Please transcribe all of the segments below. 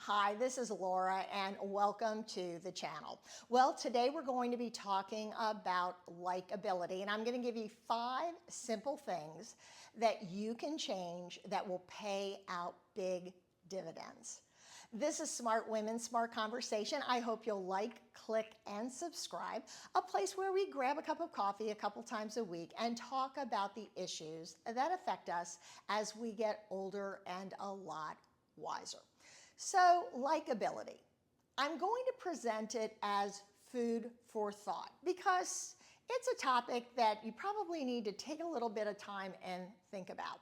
Hi, this is Laura and welcome to the channel. Well, today we're going to be talking about likability, and I'm going to give you 5 simple things that you can change that will pay out big dividends. This is Smart Women, Smart Conversation. I hope you'll like, click, and subscribe, a place where we grab a cup of coffee a couple times a week and talk about the issues that affect us as we get older and a lot wiser. So, likability. I'm going to present it as food for thought because it's a topic that you probably need to take a little bit of time and think about.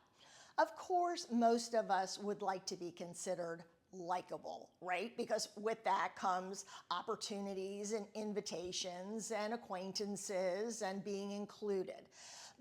Of course, most of us would like to be considered likable, right? Because with that comes opportunities and invitations and acquaintances and being included.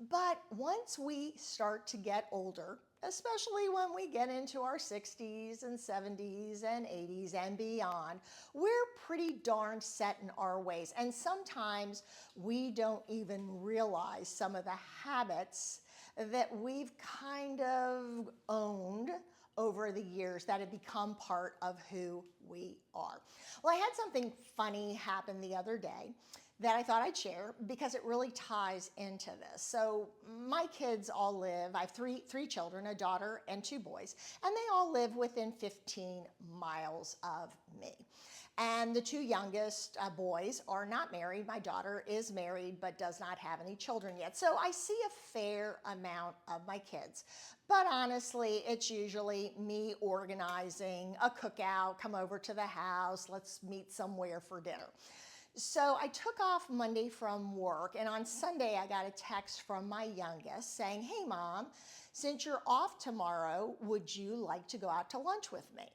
But once we start to get older, especially when we get into our 60s and 70s and 80s and beyond, we're pretty darn set in our ways. And sometimes we don't even realize some of the habits that we've kind of owned over the years that have become part of who we are. Well, I had something funny happen the other day that I thought I'd share because it really ties into this. So my kids all live, I have three children, a daughter and 2 boys, and they all live within 15 miles of me. And the 2 youngest boys are not married. My daughter is married but does not have any children yet. So I see a fair amount of my kids. But honestly, it's usually me organizing a cookout, come over to the house, let's meet somewhere for dinner. So I took off Monday from work, and on Sunday I got a text from my youngest saying, "Hey Mom, since you're off tomorrow, would you like to go out to lunch with me?"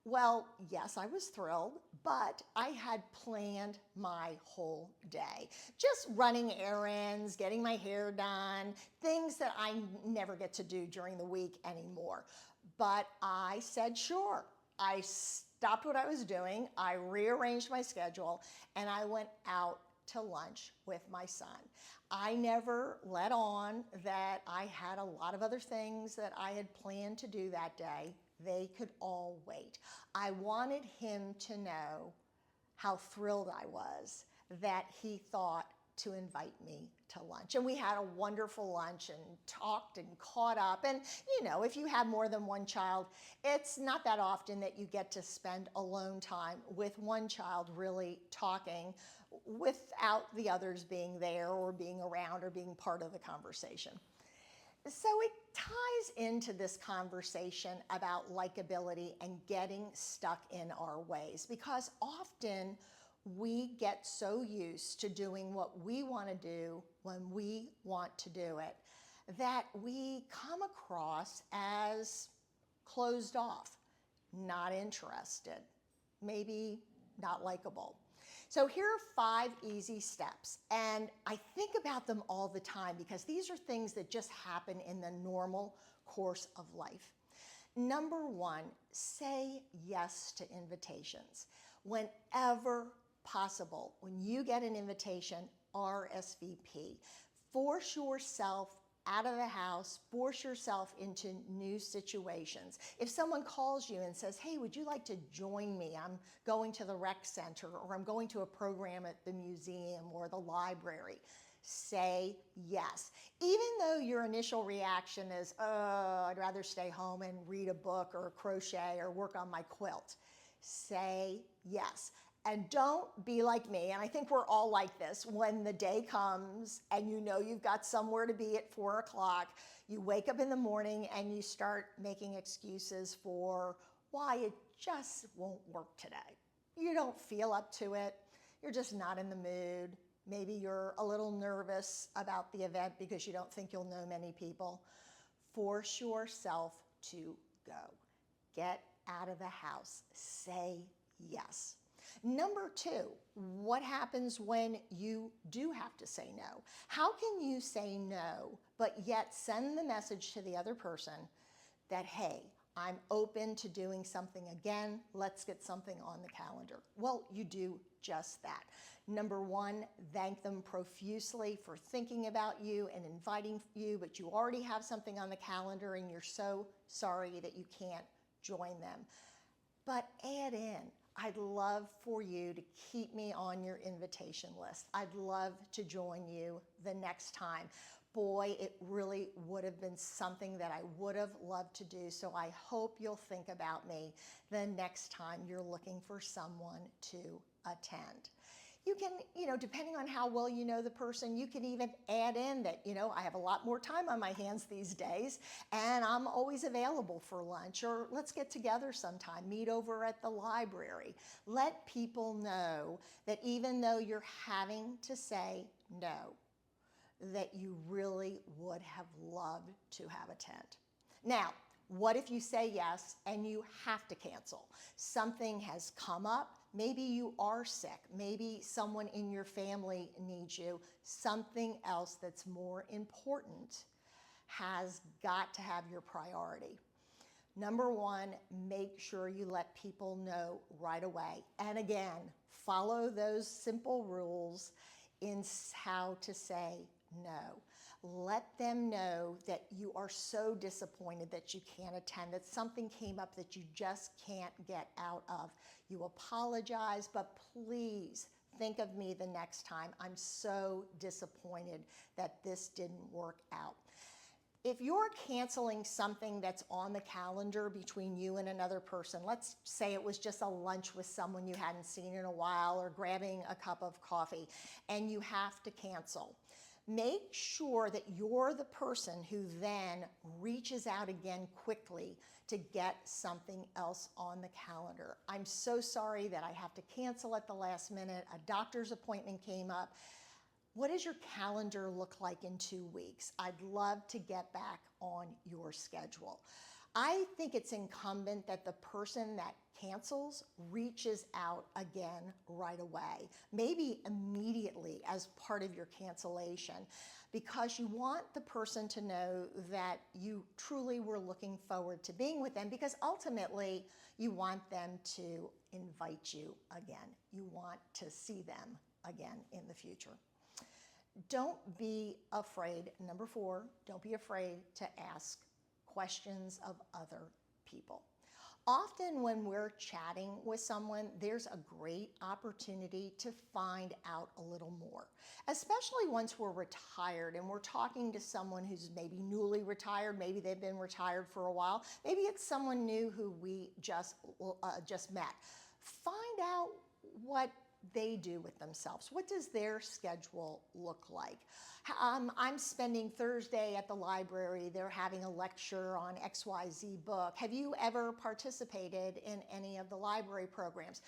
Well, yes, I was thrilled, but I had planned my whole day. Just running errands, getting my hair done, things that I never get to do during the week anymore. But I said sure. I stopped what I was doing, I rearranged my schedule, and I went out to lunch with my son. I never let on that I had a lot of other things that I had planned to do that day. They could all wait. I wanted him to know how thrilled I was that he thought to invite me to lunch. And we had a wonderful lunch and talked and caught up. And you know, if you have more than one child, it's not that often that you get to spend alone time with one child really talking without the others being there or being around or being part of the conversation. So it ties into this conversation about likability and getting stuck in our ways, because often we get so used to doing what we want to do when we want to do it that we come across as closed off, not interested, maybe not likable. So here are 5 easy steps, and I think about them all the time because these are things that just happen in the normal course of life. Number 1, say yes to invitations. Whenever possible, when you get an invitation, RSVP. Force yourself out of the house, force yourself into new situations. If someone calls you and says, "Hey, would you like to join me? I'm going to the rec center," or "I'm going to a program at the museum or the library," say yes. Even though your initial reaction is, "Oh, I'd rather stay home and read a book or crochet or work on my quilt," say yes. And don't be like me, and I think we're all like this, when the day comes and you know you've got somewhere to be at 4 o'clock, you wake up in the morning and you start making excuses for why it just won't work today. You don't feel up to it, you're just not in the mood, maybe you're a little nervous about the event because you don't think you'll know many people. Force yourself to go. Get out of the house, say yes. Number 2, what happens when you do have to say no? How can you say no, but yet send the message to the other person that, "Hey, I'm open to doing something again. Let's get something on the calendar." Well, you do just that. Number 1, thank them profusely for thinking about you and inviting you, but you already have something on the calendar and you're so sorry that you can't join them. but add in. I'd love for you to keep me on your invitation list. I'd love to join you the next time. Boy, it really would have been something that I would have loved to do, so I hope you'll think about me the next time you're looking for someone to attend. You can, depending on how well you know the person, you can even add in that, I have a lot more time on my hands these days and I'm always available for lunch, or let's get together sometime, meet over at the library. Let people know that even though you're having to say no, that you really would have loved to have attend. Now, what if you say yes and you have to cancel? Something has come up. Maybe you are sick. Maybe someone in your family needs you. Something else that's more important has got to have your priority. Number one, make sure you let people know right away. And again, follow those simple rules in how to say no. Let them know that you are so disappointed that you can't attend, that something came up that you just can't get out of. You apologize, but please think of me the next time. I'm so disappointed that this didn't work out. If you're canceling something that's on the calendar between you and another person, let's say it was just a lunch with someone you hadn't seen in a while, or grabbing a cup of coffee, and you have to cancel. Make sure that you're the person who then reaches out again quickly to get something else on the calendar. I'm so sorry that I have to cancel at the last minute. A doctor's appointment came up. What does your calendar look like in 2 weeks? I'd love to get back on your schedule. I think it's incumbent that the person that cancels reaches out again right away, maybe immediately as part of your cancellation, because you want the person to know that you truly were looking forward to being with them, because ultimately you want them to invite you again. You want to see them again in the future. Don't be afraid. Number 4, don't be afraid to ask questions of other people. Often when we're chatting with someone, there's a great opportunity to find out a little more, especially once we're retired and we're talking to someone who's maybe newly retired, maybe they've been retired for a while, maybe it's someone new who we just met. Find out what they do with themselves. What does their schedule look like? I'm spending Thursday at the library. They're having a lecture on XYZ book. Have you ever participated in any of the library programs?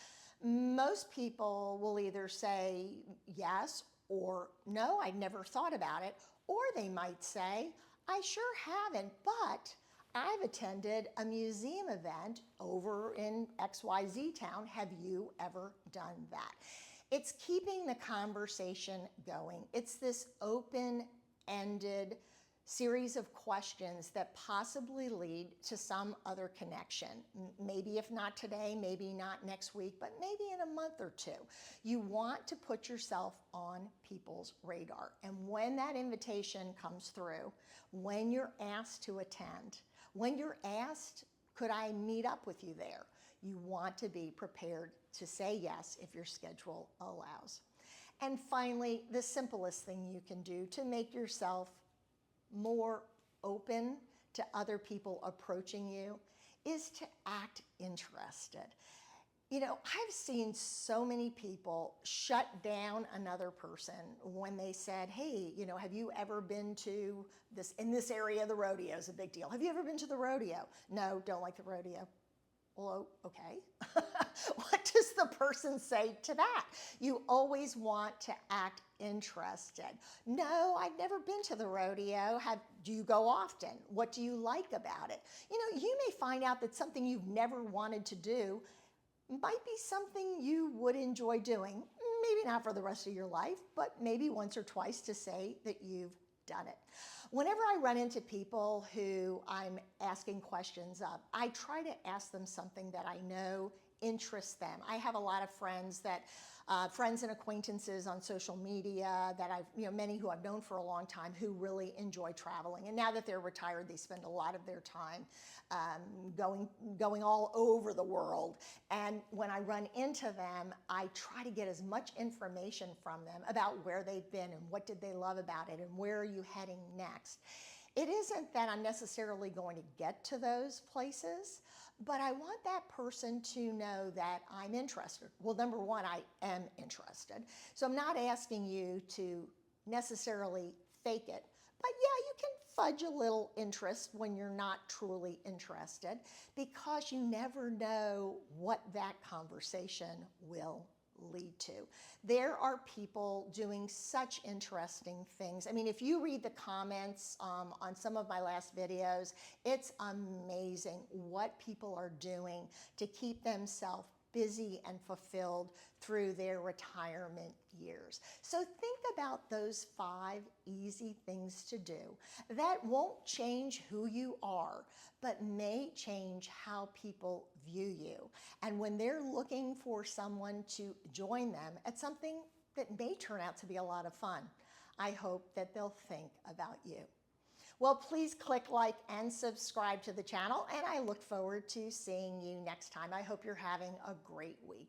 Most people will either say yes or no, I never thought about it. Or they might say, I sure haven't, but I've attended a museum event over in XYZ town. Have you ever done that? It's keeping the conversation going. It's this open-ended series of questions that possibly lead to some other connection. Maybe if not today, maybe not next week, but maybe in a month or 2. You want to put yourself on people's radar. And when that invitation comes through, when you're asked to attend, when you're asked, could I meet up with you there? You want to be prepared to say yes if your schedule allows. And finally, the simplest thing you can do to make yourself more open to other people approaching you is to act interested. I've seen so many people shut down another person when they said, hey, have you ever been to this, in this area, the rodeo is a big deal. Have you ever been to the rodeo? No, don't like the rodeo. Well, okay. What does the person say to that? You always want to act interested. No, I've never been to the rodeo. Do you go often? What do you like about it? You may find out that something you've never wanted to do might be something you would enjoy doing. Maybe not for the rest of your life, but maybe once or twice to say that you've done it. Whenever I run into people who I'm asking questions of, I try to ask them something that I know interest them. I have a lot of friends that friends and acquaintances on social media that many who I've known for a long time who really enjoy traveling. And now that they're retired, they spend a lot of their time going all over the world. And when I run into them, I try to get as much information from them about where they've been and what did they love about it and where are you heading next. It isn't that I'm necessarily going to get to those places, but I want that person to know that I'm interested. Well, number one, I am interested. So I'm not asking you to necessarily fake it, but yeah, you can fudge a little interest when you're not truly interested, because you never know what that conversation will lead to. There are people doing such interesting things. I mean, if you read the comments on some of my last videos, it's amazing what people are doing to keep themselves busy and fulfilled through their retirement years. So think about those 5 easy things to do that won't change who you are, but may change how people view you. And when they're looking for someone to join them at something that may turn out to be a lot of fun, I hope that they'll think about you. Well, please click like and subscribe to the channel, and I look forward to seeing you next time. I hope you're having a great week.